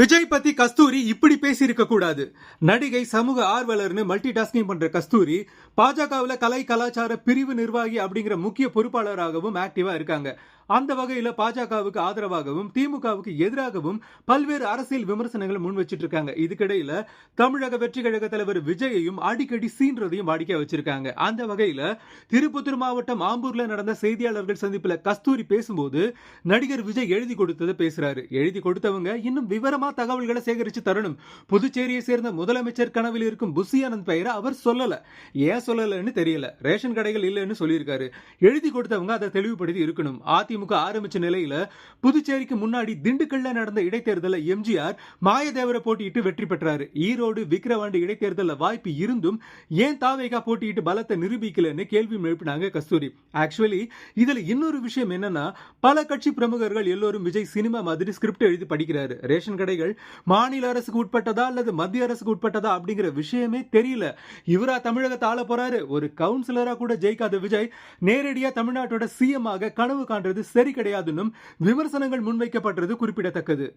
விஜய் பத்தி கஸ்தூரி இப்படி பேசி இருக்க கூடாது. நடிகை, சமூக ஆர்வலர்னு மல்டி டாஸ்கிங் பண்ற கஸ்தூரி பாஜகவுல கலை கலாச்சார பிரிவு நிர்வாகி அப்படிங்கிற முக்கிய பொறுப்பாளராகவும் ஆக்டிவா இருக்காங்க. அந்த வகையில பாஜகவுக்கு ஆதரவாகவும் திமுகவுக்கு எதிராகவும் பல்வேறு அரசியல் விமர்சனங்களை முன் வச்சிட்டு இருக்காங்க. இதுக்கிடையில தமிழக வெற்றி கழக தலைவர் விஜயையும் அடிக்கடி சீன்றதையும் வாடிக்கை வச்சிருக்காங்க. அந்த வகையில திருப்பத்தூர் மாவட்டம் ஆம்பூர்ல நடந்த செய்தியாளர்கள் சந்திப்புல கஸ்தூரி பேசும்போது நடிகர் விஜய் எழுதி கொடுத்ததை பேசுறாரு. எழுதி கொடுத்தவங்க இன்னும் விவரமா தகவல்களை சேகரிச்சு தரணும். புதுச்சேரியை சேர்ந்த முதலமைச்சர் கனவில் இருக்கும் புஷி ஆனந்த் பெயரை அவர் சொல்லல. ஏன் சொல்லலன்னு தெரியல. ரேஷன் கடைகள் இல்லைன்னு சொல்லியிருக்காரு. எழுதி கொடுத்தவங்க அதை தெளிவுபடுத்தி இருக்கணும். அதிமுக ஆரம்பிச்ச நிலையில புதுச்சேரிக்கு முன்னாடி திண்டுக்கல்ல நடந்த இடைத்தேர்தல எம்ஜிஆர் மாயதேவரை போட்டியிட்டு வெற்றி பெற்றாரு. ஈரோடு விக்கிரவாண்டி இடைத்தேர்தல வாய்ப்பு இருந்தும் ஏன் தாவேகா போட்டியிட்டு பலத்தை நிரூபிக்கலன்னு கேள்வி எழுப்பினாங்க கஸ்தூரி. ஆக்சுவலி இதுல இன்னொரு விஷயம் என்னன்னா, பல கட்சி பிரமுகர்கள் எல்லோரும் விஜய் சினிமா மாதிரி ஸ்கிரிப்ட் எழுதி படிக்கிறாரு. ரேஷன் கடைகள் மாநில அரசுக்கு உட்பட்டதா அல்லது மத்திய அரசுக்கு உட்பட்டதா அப்படிங்கிற விஷயமே தெரியல. இவரா தமிழகத்தை ஆள போறாரு. ஒரு கவுன்சிலரா கூட ஜெயிக்காத விஜய் நேரடியா தமிழ்நாட்டோட சிஎம் ஆக கனவு காண்றது சரி கிடையாதுன்னு விமர்சனங்கள் முன்வைக்கப்பட்டது குறிப்பிடத்தக்கது.